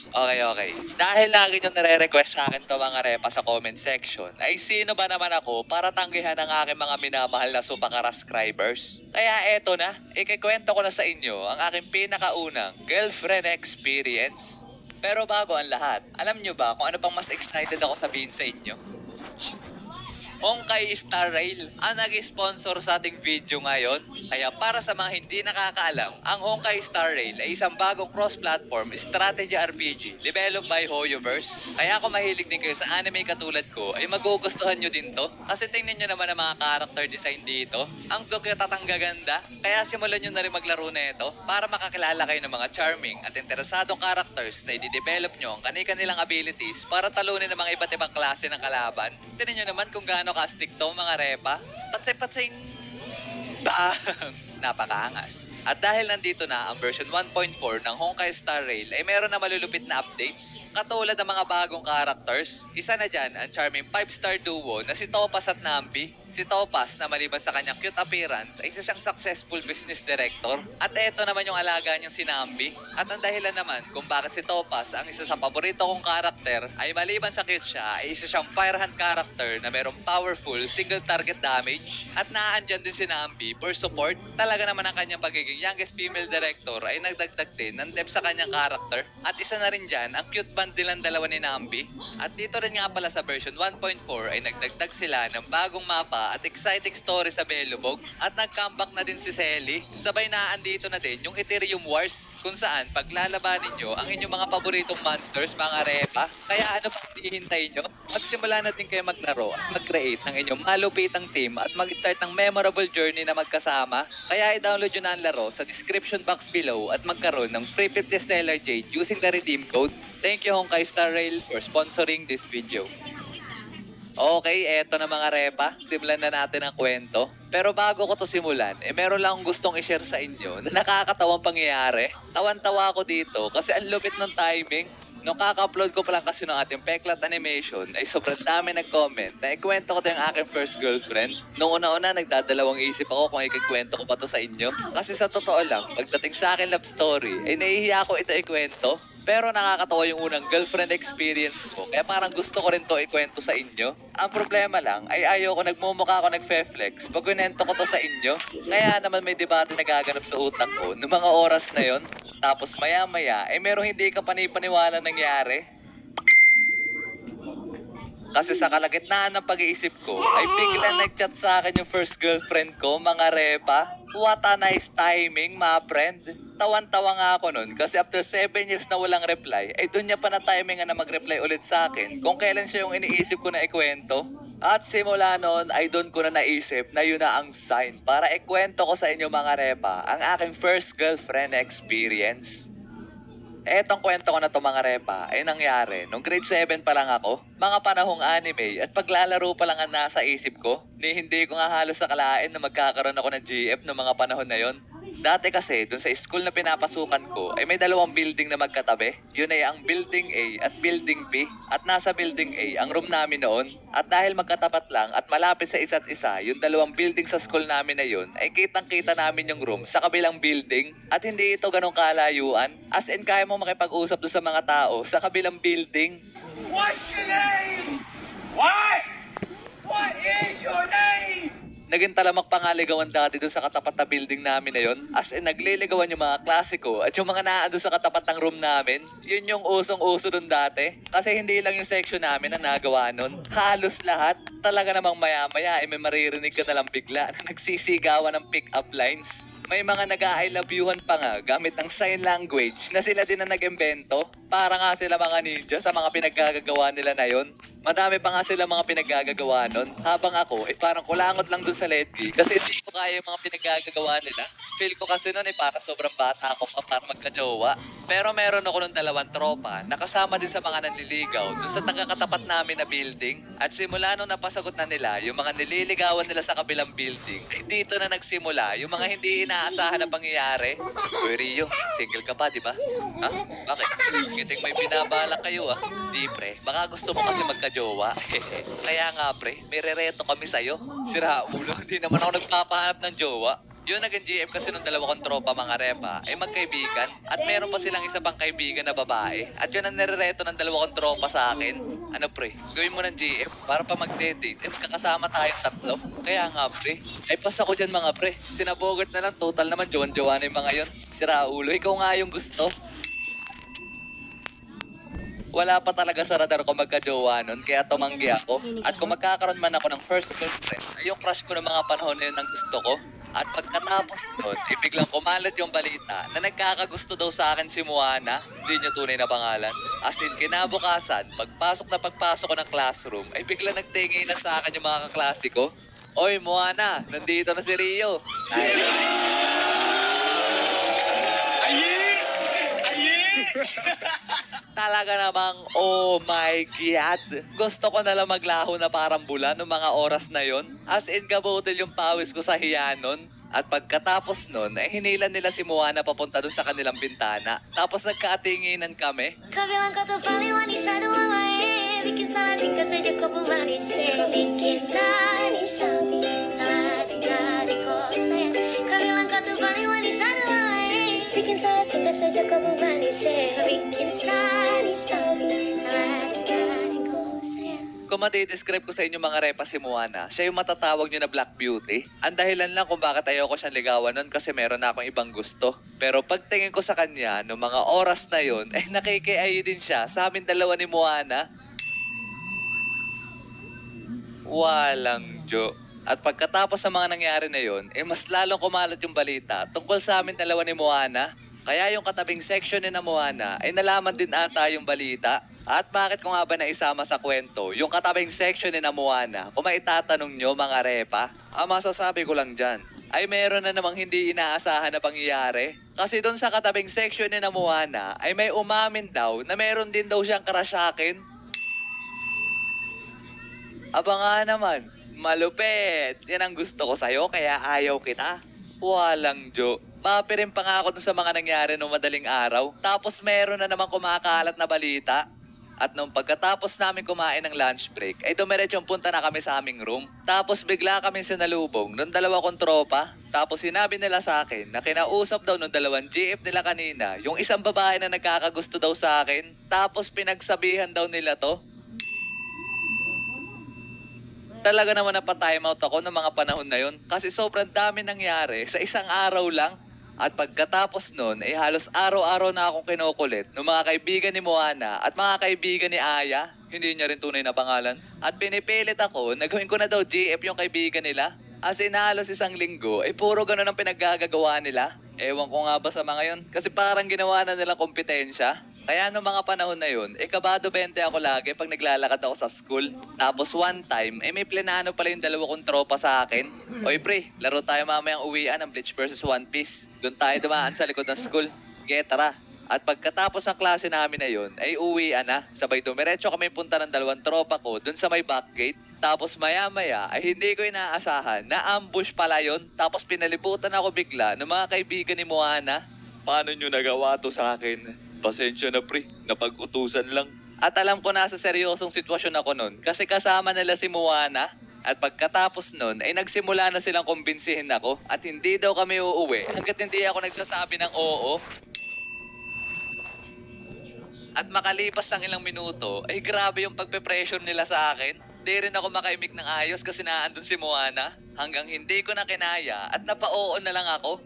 Okay. Dahil lagi nyo nare-request sa akin to mga repa sa comment section, ay sino ba naman ako para tanggihan ang aking mga minamahal na subscribers? Kaya eto na, ikikwento ko na sa inyo ang aking pinakaunang girlfriend experience. Pero bago ang lahat, alam nyo ba kung ano pang mas excited ako sabihin sa inyo? Honkai Star Rail ang nag-sponsor sa ating video ngayon. Kaya para sa mga hindi nakakaalam, ang Honkai Star Rail ay isang bagong cross-platform strategy RPG developed by Hoyoverse. Kaya kung mahilig din kayo sa anime katulad ko, ay magugustuhan nyo din to. Kasi tingnan nyo naman ang mga character design dito. Ang cute at ang gaganda. Kaya simulan nyo na rin maglaro na ito para makakilala kayo ng mga charming at interesadong characters na i-develop nyo ang kanilang abilities para talunin ng mga iba't ibang klase ng kalaban. Tingnan nyo naman kung gaano kastig to mga repa. Patsay-patsay bang! Napakaangas. At dahil nandito na ang version 1.4 ng Honkai Star Rail ay meron na malulupit na updates. Katulad ng mga bagong characters. Isa na dyan ang charming 5-star duo na si Topaz at Nambi. Si Topaz na maliban sa kanyang cute appearance ay isa siyang successful business director. At eto naman yung alaga niyang si Nambi. At ang dahilan naman kung bakit si Topaz ang isa sa paborito kong karakter ay maliban sa cute siya ay isa siyang firehand character na merong powerful single target damage. At naandyan din si Nambi for support. Talaga naman ang kanyang pagiging youngest female director ay nagdagdag din ng depth sa kanyang character. At isa na rin dyan ang cute band nilang dalawa ni Nambi. At dito rin nga pala sa version 1.4 ay nagdagdag sila ng bagong mapa at exciting story sa Belobog. At nag-comeback na din si Selly. Sabay na andito na din yung Ethereum Wars kung saan paglalabanin nyo ang inyong mga paboritong monsters mga repa. Kaya ano pang hihintay nyo? Magsimula na din kayo maglaro at mag-create ng inyong malupitang team at mag-start ng memorable journey na magkasama. Kaya i-download nyo na ang laro sa description box below at magkaroon ng free 50 Stellar Jade using the redeem code. Thank you Honkai Star Rail for sponsoring this video. Okay, eto na mga repa. Simulan na natin ang kwento. Pero bago ko to simulan, meron lang akong gustong i-share sa inyo na nakakatawang pangyayari. Tawan-tawa ako dito kasi ang lupit ng timing. Nung kaka-upload ko pa lang kasi ng ating Peklat animation, ay sobrang dami nag-comment na ikwento ko to yung aking first girlfriend. Nung una-una, nagdadalawang isip ako kung ikikwento ko pa to sa inyo. Kasi sa totoo lang, pagdating sa akin love story, ay nahihiya ako ito ikwento. Pero nakakatawa yung unang girlfriend experience ko. Kaya parang gusto ko rin to ikwento sa inyo. Ang problema lang ay ayaw ko nagmumukha ako nagfe-flex pag kwento ko to sa inyo. Kaya naman may debate nagaganap sa utak ko noong mga oras na yon. Tapos maya-maya, merong hindi ka panipaniwala nangyari. Kasi sa kalagitnaan ng pag-iisip ko, ay bigla nag-chat sa akin yung first girlfriend ko, mga repa. What a nice timing, my friend. Tawan-tawa nga ako nun kasi after 7 years na walang reply, ay doon niya pa na timing na mag-reply ulit sa akin kung kailan siya yung iniisip ko na ikwento. At simula noon ay doon ko na naisip na yun na ang sign para ikwento ko sa inyo mga repa ang aking first girlfriend experience. Etong kwento ko na to mga repa ay nangyari nung grade 7 pa lang ako. Mga panahong anime at paglalaro pa lang ang nasa isip ko. Ni hindi ko nga halos akalain na magkakaroon ako ng GF noong mga panahon na yon. Dati kasi, dun sa school na pinapasukan ko, ay may dalawang building na magkatabi. Yun ay ang Building A at Building B. At nasa Building A, ang room namin noon. At dahil magkatapat lang at malapit sa isa't isa, yung dalawang building sa school namin na yun, ay kitang-kita namin yung room sa kabilang building. At hindi ito ganong kalayuan. As in, kaya mo makipag-usap doon sa mga tao sa kabilang building. What's your name? What? What is your name? Naging talamak pa nga ligawan dati doon sa katapat na building namin na yon. As in, nagliligawan yung mga klasiko at yung mga naando sa katapat ng room namin. Yun yung usong-uso doon dati. Kasi hindi lang yung section namin na nagawa nun. Halos lahat. Talaga namang maya-maya may maririnig ka na lang bigla na nagsisigawan ng pick-up lines. May mga nag-I love youhan pa nga gamit ng sign language na sila din na nag-imbento. Para nga sila mga ninja sa mga pinaggagawa nila na yon. Madami pa nga sila mga pinaggagawa nun. Habang ako, parang kulangot lang dun sa Ledgy kasi hindi ko kaya yung mga pinaggagawa nila. Feel ko kasi nun para sobrang bata ako pa para magka-jowa. Pero meron ako nung dalawang tropa na kasama din sa mga nanliligaw dun sa tagakatapat namin na building. At simula nung napasagot na nila yung mga nililigawan nila sa kabilang building, ay dito na nagsimula yung mga hindi inaasahan na pangyayari. Uy Rio, single ka pa, di ba? Ha? Bakit? Ngiting may binabalak kayo ah. Di pre, baka gusto mo kasi magka-jowa. Kaya nga pre, may rereto kami sa'yo. Sira ulo, hindi naman ako nagpapahanap ng jowa. Yung naging GF kasi nung dalawa kong tropa mga repa ay magkaibigan at meron pa silang isa pang kaibigan na babae at yun ang nirereto ng dalawa kong tropa sa akin. Ano pre, gawin mo ng GF para pa mag-date. Kakasama tayong tatlo. Kaya nga pre, ay pas ako dyan mga pre. Sinabogart na lang, total naman jowan-jowa na yung mga yun. Si Raulo, ikaw nga yung gusto. Wala pa talaga sa radar ko magka-jowa nun, kaya tumanggi ako. At kung magkakaroon man ako ng first girlfriend, ay yung crush ko ng mga panahon na yun ang gusto ko. At pagkatapos nun, biglang kumalat yung balita na nagkakagusto daw sa akin si Moana, hindi niya tunay na pangalan. As in, kinabukasan, pagpasok ko ng classroom, ay biglang nagtingin na sa akin yung mga kaklase ko. Oy, Moana, nandito na si Rio. Ay, talaga namang, oh my God. Gusto ko na lang maglaho na parang bula noong mga oras na yon. As in, kabutil yung pawis ko sa hiyanon. At pagkatapos nun, ay hinilan nila si Moana papunta doon sa kanilang bintana. Tapos nagkaatinginan kami. Kau bilang kau tuh paling wanita dua main. Bikin salah tingkah saja kau pemanis. Bikin salah tingkah di kau sayang. Kau bilang kau tuh paling wanita dua main. Bikin salah tingkah saja kau pemanis. Bikin salah tingkah di kau sayang. Kung matidescribe ko sa inyo mga repa si Moana, siya yung matatawag nyo na Black Beauty. Ang dahilan lang kung bakit ayoko siyang ligawan nun kasi meron na akong ibang gusto. Pero pagtingin ko sa kanya, noong mga oras na yon, eh nakikiayo din siya sa amin dalawa ni Moana. Walang jo. At pagkatapos ng mga nangyari na yon, eh mas lalong kumalat yung balita tungkol sa amin dalawa ni Moana. Kaya yung katabing section ni na Moana ay nalaman din ata yung balita. At bakit ko nga ba naisama sa kwento yung katabing section ni na Moana kung maitatanong nyo mga repa? Ang masasabi ko lang dyan ay meron na namang hindi inaasahan na pangyayari. Kasi doon sa katabing section ni na Moana ay may umamin daw na meron din daw siyang crush sa akin. Aba nga naman, malupit. Yan ang gusto ko sa'yo kaya ayaw kita. Walang jo. Mapirin pa nga ako dun sa mga nangyari noong madaling araw. Tapos meron na naman kumakalat na balita. At nung pagkatapos namin kumain ng lunch break, ay dumiretsyong punta na kami sa aming room. Tapos bigla kami sinalubong nung dalawa kong tropa. Tapos sinabi nila sa akin na kinausap daw nung dalawang GF nila kanina yung isang babae na nagkakagusto daw sa akin. Tapos pinagsabihan daw nila to. Talaga naman napatime out ako ng mga panahon na yun. Kasi sobrang dami nangyari sa isang araw lang. At pagkatapos nun, eh halos araw-araw na akong kinukulit ng mga kaibigan ni Moana at mga kaibigan ni Aya. Hindi niya rin tunay na pangalan. At pinipilit ako na gawin ko na daw GF yung kaibigan nila. As in halos isang linggo, eh puro ganun ang pinaggagawa nila. Ewan ko nga ba sa mga yun. Kasi parang ginawa na nilang kompetensya. Kaya nung mga panahon na yun, eh kabado 20 ako lagi pag naglalakad ako sa school. Tapos one time, eh may plinano pala yung dalawa kong tropa sa akin. Oy pre, laro tayo mamayang uwian ng Bleach versus One Piece. Doon tayo dumaan sa likod ng school. Kaya tara. At pagkatapos ng klase namin na yun, ay uwian na. Sabay dumiretso kami punta ng dalawang tropa ko dun sa may back gate. Tapos maya-maya ay hindi ko inaasahan na ambush pala yun. Tapos pinalibutan ako bigla ng mga kaibigan ni Moana. Paano nyo nagawa to sa akin? Pasensya na pre, napag-utusan lang. At alam ko nasa seryosong sitwasyon ako nun kasi kasama nila si Moana. At pagkatapos nun ay nagsimula na silang kumbinsihin ako at hindi daw kami uuwi hanggat hindi ako nagsasabi ng oo. At makalipas ng ilang minuto, ay grabe yung pagpe-pressure nila sa akin. Di rin ako makaimik ng ayos kasi naandun si Moana. Hanggang hindi ko na kinaya at napa-oo na lang ako.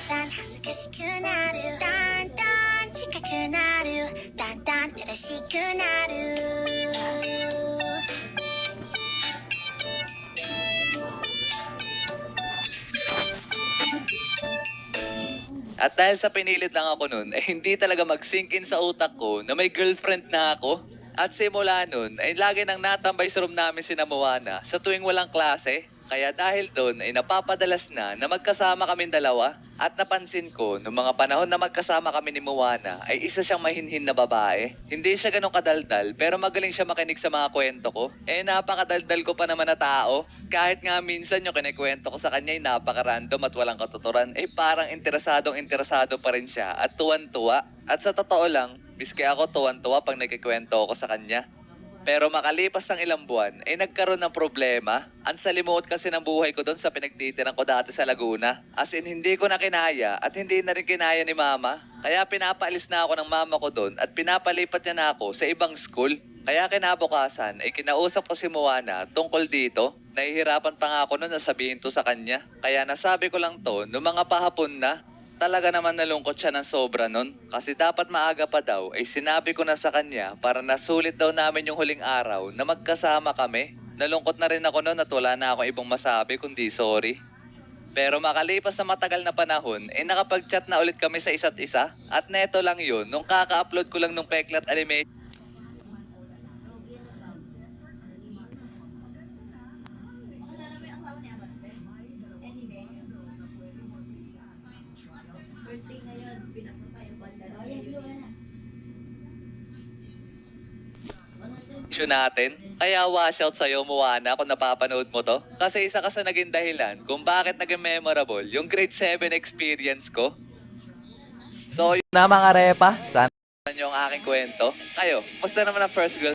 だんだん恥ずかしくなるだんだん近くなるだんだん嬉しくなる At dahil sa pinilit lang ako nun, ay hindi talaga mag-sink in sa utak ko na may girlfriend na ako. At simula nun, ay lagi nang natambay sa room namin si Moana sa tuwing walang klase. Kaya dahil doon ay napapadalas na magkasama kaming dalawa. At napansin ko, noong mga panahon na magkasama kami ni Moana, ay isa siyang mahinhin na babae. Hindi siya ganun kadaldal, pero magaling siya makinig sa mga kwento ko. Eh napakadaldal ko pa naman na tao. Kahit nga minsan yung kinikwento ko sa kanya ay napaka-random at walang katuturan, eh parang interesado pa rin siya at tuwan-tuwa. At sa totoo lang, miski ako tuwan-tuwa pag nagkikwento ako sa kanya. Pero makalipas ng ilang buwan, ay nagkaroon ng problema. Ang salimuot kasi ng buhay ko doon sa pinagtitiran ko dati sa Laguna. As in, hindi ko na kinaya at hindi na rin kinaya ni mama. Kaya pinapaalis na ako ng mama ko doon at pinapalipat niya na ako sa ibang school. Kaya kinabukasan ay kinausap ko si Moana tungkol dito. Nahihirapan pa nga ako noon na sabihin to sa kanya. Kaya nasabi ko lang to noong mga pahapon na. Talaga naman nalungkot siya ng sobra nun. Kasi dapat maaga pa daw ay sinabi ko na sa kanya para nasulit daw namin yung huling araw na magkasama kami. Nalungkot na rin ako nun at wala na akong ibang masabi kundi sorry. Pero makalipas sa matagal na panahon, ay nakapag-chat na ulit kami sa isa't isa. At neto lang yun, nung kaka-upload ko lang nung Peklat Animation. Birthday ngayon, pinapunta yung banda. Oh, yan, blue na. Natin. Kaya washout sa'yo, Moana, kung napapanood mo to. Kasi isa ka sa naging dahilan kung bakit naging memorable yung grade 7 experience ko. So, yun na mga repa. Sana yung aking kwento. Kayo, musta naman ang first girl